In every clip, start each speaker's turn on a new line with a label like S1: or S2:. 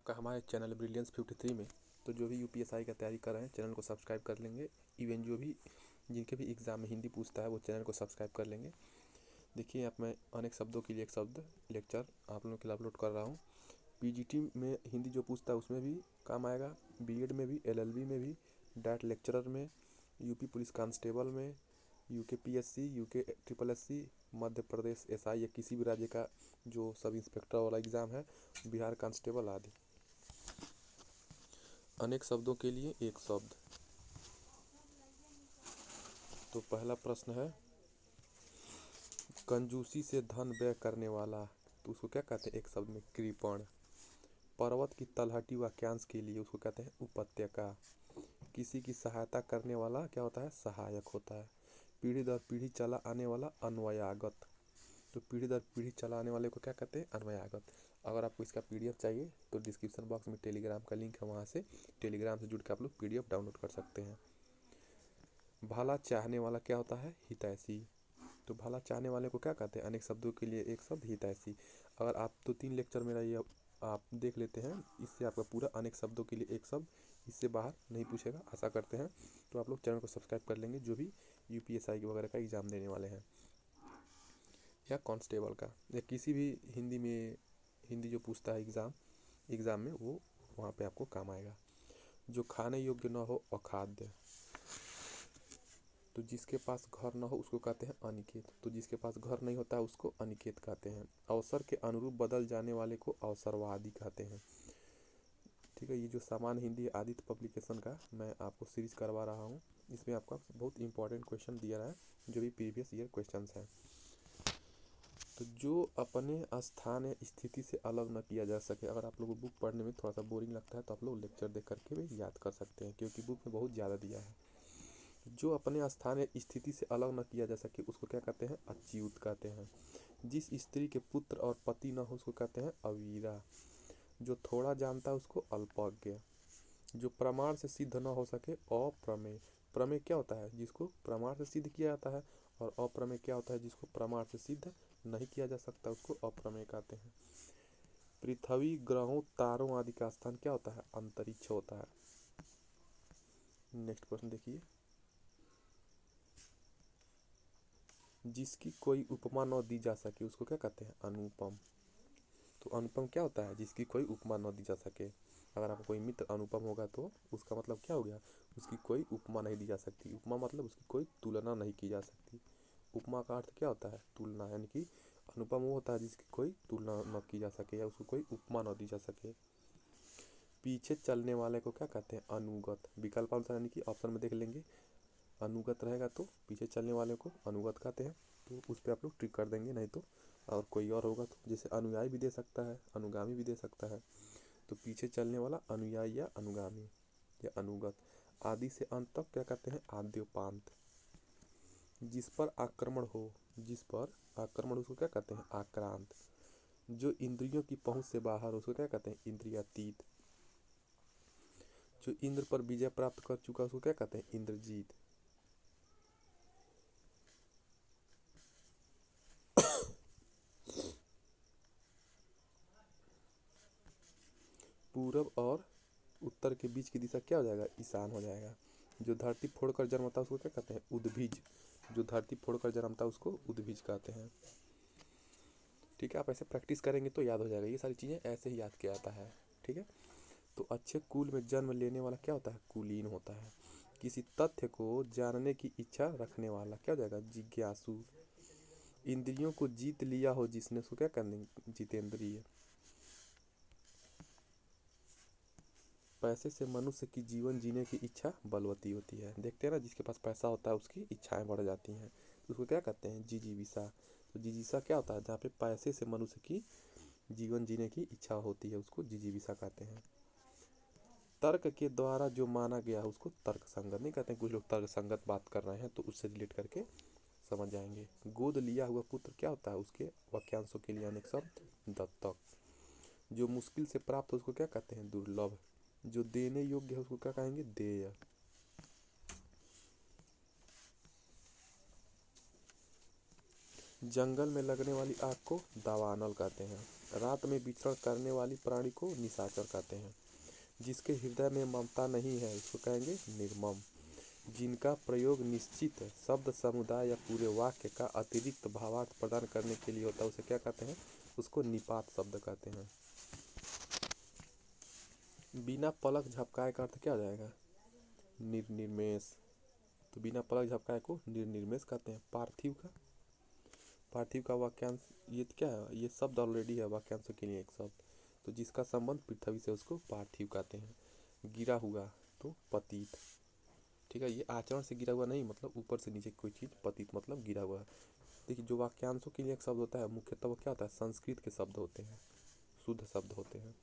S1: आपका हमारे channel brilliance 53 में। तो जो भी यूपीएसआई का तैयारी कर रहे हैं चैनल को सब्सक्राइब कर लेंगे। इवन जो भी जिनके भी एग्ज़ाम में हिंदी पूछता है वो चैनल को सब्सक्राइब कर लेंगे। देखिए आप मैं अनेक शब्दों के लिए एक शब्द लेक्चर आप लोगों के लिए अपलोड कर रहा हूँ। पीजीटी में हिंदी जो पूछता है उसमें भी काम आएगा, बीएड में भी, एलएलबी में भी, डायट लेक्चरर में, यूपी पुलिस कांस्टेबल में, UK PSC, UK triple SC, Madhya Pradesh SI या किसी भी राज्य का जो सब इंस्पेक्टर वाला एग्ज़ाम है, बिहार कांस्टेबल आदि। अनेक शब्दों के लिए एक शब्द। तो पहला प्रश्न है, कंजूसी से धन व्यय करने वाला, तो उसको क्या कहते हैं एक शब्द में? कृपण। पर्वत की तलहटी वाक्यांश के लिए उसको कहते हैं उपत्यका। किसी की सहायता करने वाला क्या होता है? सहायक होता है। पीढ़ी दर पीढ़ी चला आने वाला अन्वयागत। तो पीढ़ी दर पीढ़ी चला आने वाले को क्या कहते हैं? अन्वयागत। अगर आपको इसका पीडीएफ चाहिए तो डिस्क्रिप्शन बॉक्स में टेलीग्राम का लिंक है, वहाँ से टेलीग्राम से जुड़ के आप लोग पीडीएफ डाउनलोड कर सकते हैं। भला चाहने वाला क्या होता है? हितैषी। तो भला चाहने वाले को क्या कहते हैं? अनेक शब्दों के लिए एक शब्द हितैषी। अगर आप 2-3 लेक्चर मेरा ये आप देख लेते हैं, इससे आपका पूरा अनेक शब्दों के लिए एक शब्द इससे बाहर नहीं पूछेगा, आशा करते हैं। तो आप लोग चैनल को सब्सक्राइब कर लेंगे जो भी यूपीएसआई वगैरह का एग्ज़ाम देने वाले हैं या कांस्टेबल का या किसी भी हिंदी जो पूछता है एग्ज़ाम में, वो वहाँ पे आपको काम आएगा। जो खाने योग्य न हो अखाद्य। तो जिसके पास घर न हो उसको कहते हैं अनिकेत। तो जिसके पास घर नहीं होता है उसको अनिकेत कहते हैं। अवसर के अनुरूप बदल जाने वाले को अवसरवादी कहते हैं। ठीक है, ये जो सामान्य हिंदी आदित्य पब्लिकेशन का मैं आपको सीरीज करवा रहा हूँ, इसमें आपका बहुत इंपॉर्टेंट क्वेश्चन दिया रहा है जो भी प्रीवियस ईयर क्वेश्चंस हैं। तो जो अपने स्थान या स्थिति से अलग न किया जा सके। अगर आप लोगों को बुक पढ़ने में थोड़ा सा बोरिंग लगता है तो आप लोग लेक्चर देख करके भी याद कर सकते हैं, क्योंकि बुक में बहुत ज़्यादा दिया है। जो अपने स्थान या स्थिति से अलग न किया जा सके उसको क्या कहते हैं? अच्युत कहते हैं। जिस स्त्री के पुत्र और पति न हो उसको कहते हैं अवीरा। जो थोड़ा जानता है उसको अल्पज्ञ। जो प्रमाण से सिद्ध न हो सके अप्रमेय। प्रमेय क्या होता है? जिसको प्रमाण से सिद्ध किया जाता है। और अप्रमेय क्या होता है? जिसको प्रमाण से सिद्ध नहीं किया जा सकता उसको अप्रमेय कहते हैं। पृथ्वी, ग्रहों, तारों आदि का स्थान क्या होता है? अंतरिक्ष होता है। नेक्स्ट प्रश्न देखिए, जिसकी कोई उपमा न दी जा सके उसको क्या कहते हैं? अनुपम। तो अनुपम क्या होता है? जिसकी कोई उपमा न दी जा सके। अगर आपका कोई मित्र अनुपम होगा तो उसका मतलब क्या हो गया? उसकी कोई उपमा नहीं दी जा सकती। उपमा मतलब उसकी कोई तुलना नहीं की जा सकती। उपमा का अर्थ क्या होता है? तुलना। यानी कि अनुपम वो होता है जिसकी कोई तुलना न की जा सके या उसको कोई उपमा न दी जा सके। पीछे चलने वाले को क्या कहते हैं? अनुगत। विकल्प अनुसार यानी कि ऑप्शन में देख लेंगे, अनुगत रहेगा तो पीछे चलने वाले को अनुगत कहते हैं। तो उस पर आप लोग टिक कर देंगे, नहीं तो और कोई और होगा तो जैसे अनुयायी भी दे सकता है, अनुगामी भी दे सकता है। तो पीछे चलने वाला अनुयायी या अनुगामी या अनुगत। आदि से अंत तक क्या कहते हैं? आद्योपांत। जिस पर आक्रमण हो, जिस पर आक्रमण उसको क्या कहते हैं? आक्रांत। जो इंद्रियों की पहुंच से बाहर उसको क्या कहते हैं? इंद्रियातीत। जो इंद्र पर विजय प्राप्त कर चुका उसको क्या कहते हैं? इंद्रजीत। पूरब और उत्तर के बीच की दिशा क्या हो जाएगा? ईशान हो जाएगा। जो धरती फोड़कर जन्मता है उसको क्या कहते हैं? उद्भिज। जो धरती फोड़कर जन्मता है उसको उद्भिज कहते हैं। ठीक है, आप ऐसे प्रैक्टिस करेंगे तो याद हो जाएगा। ये सारी चीज़ें ऐसे ही याद किया जाता है। ठीक है, तो अच्छे कुल में जन्म लेने वाला क्या होता है? कुलीन होता है। किसी तथ्य को जानने की इच्छा रखने वाला क्या हो जाएगा? जिज्ञासु। इंद्रियों को जीत लिया हो जिसने उसको क्या करने? जितेंद्रिय। पैसे से मनुष्य की जीवन जीने की इच्छा बलवती होती है। देखते हैं ना, जिसके पास पैसा होता है उसकी इच्छाएं बढ़ जाती हैं, तो उसको क्या कहते हैं? जिजीविषा। तो जिजीविषा क्या होता है? जहाँ पे पैसे से मनुष्य की जीवन जीने की इच्छा होती है उसको जिजीविषा कहते हैं। तर्क के द्वारा जो माना गया है उसको तर्क संगत नहीं कहते हैं। कुछ लोग तर्क संगत बात कर रहे हैं तो उससे रिलेट करके समझ जाएंगे। गोद लिया हुआ पुत्र क्या होता है? उसके वाक्यांशों के लिए अनेक शब्द। दत्तक। जो मुश्किल से प्राप्त है उसको क्या कहते हैं? दुर्लभ। जो देने योग्य है उसको क्या कहेंगे? देय। जंगल में लगने वाली आग को दावानल कहते हैं। रात में विचरण करने वाली प्राणी को निशाचर कहते हैं। जिसके हृदय में ममता नहीं है उसको कहेंगे निर्मम। जिनका प्रयोग निश्चित शब्द समुदाय या पूरे वाक्य का अतिरिक्त भावार्थ प्रदान करने के लिए होता है उसे क्या कहते हैं, उसको निपात शब्द कहते हैं। बिना पलक झपकाए का अर्थ क्या हो जाएगा, निर्निमेष। तो बिना पलक झपकाए को निर्निमेष कहते हैं। पार्थिव का वाक्यांश ये क्या है, ये शब्द ऑलरेडी है वाक्यांशों के लिए एक शब्द। तो जिसका संबंध पृथ्वी से उसको पार्थिव कहते हैं। गिरा हुआ तो पतित, ठीक है। ये आचरण से गिरा हुआ नहीं, मतलब ऊपर से नीचे कोई चीज़, पतित मतलब गिरा हुआ। देखिए जो वाक्यांशों के लिए एक शब्द होता है मुख्यतः वो क्या होता है, संस्कृत के शब्द होते हैं, शुद्ध शब्द होते हैं।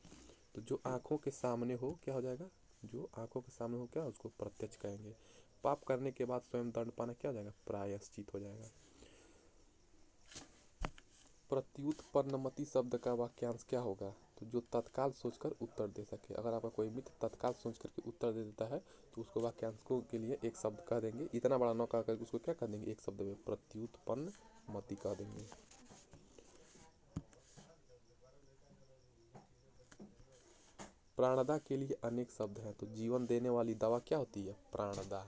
S1: तो जो आँखों के सामने हो क्या हो जाएगा, जो आँखों के सामने हो क्या उसको प्रत्यक्ष कहेंगे। पाप करने के बाद स्वयं दंड पाना क्या हो जाएगा, प्रायश्चित हो जाएगा। प्रत्युत्पन्नमति शब्द का वाक्यांश क्या होगा, तो जो तत्काल सोचकर उत्तर दे सके। अगर आपका कोई मित्र तत्काल सोच करके उत्तर दे देता है तो उसको वाक्यांशों के लिए एक शब्द कह देंगे, इतना बड़ा न कह करके उसको क्या कह देंगे, एक शब्द में प्रत्युत्पन्नमति कह देंगे। प्राणदा के लिए अनेक शब्द हैं, तो जीवन देने वाली दवा क्या होती है, प्राणदा।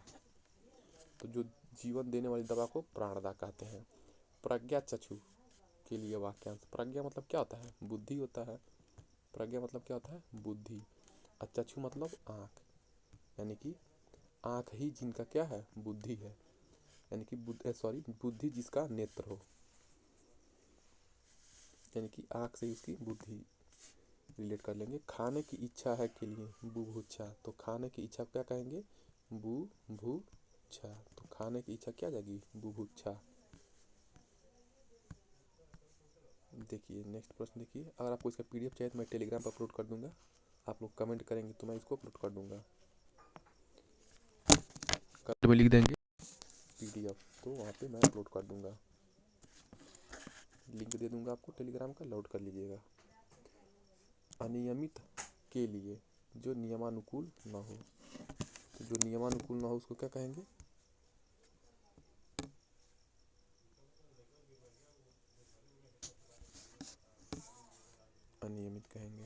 S1: तो जो जीवन देने वाली दवा को प्राणदा कहते हैं। प्रज्ञा चक्षु के लिए वाक्यांश, प्रज्ञा मतलब क्या होता है, बुद्धि होता है। प्रज्ञा मतलब क्या होता है, बुद्धि। चक्षु मतलब आँख, यानी कि आँख ही जिनका क्या है, बुद्धि है, यानी कि बुद्धि जिसका नेत्र हो, यानी कि आँख से उसकी बुद्धि रिलेट कर लेंगे। खाने की इच्छा है के लिए बुभुक्षा, तो खाने की इच्छा क्या कहेंगे, बुभुक्षा। तो खाने की इच्छा क्या जाएगी, बुभुक्षा। देखिए नेक्स्ट प्रश्न देखिए, अगर आपको इसका पीडीएफ चाहिए तो मैं टेलीग्राम पर अपलोड कर दूंगा, आप लोग कमेंट करेंगे तो मैं इसको अपलोड कर दूंगा, कमेंट में लिख देंगे पीडीएफ तो वहाँ पे मैं अपलोड कर दूंगा, लिंक दे दूंगा आपको टेलीग्राम का, लोड कर लीजिएगा। अनियमित के लिए जो नियमानुकूल ना हो, तो जो नियमानुकूल ना हो उसको क्या कहेंगे, अनियमित कहेंगे।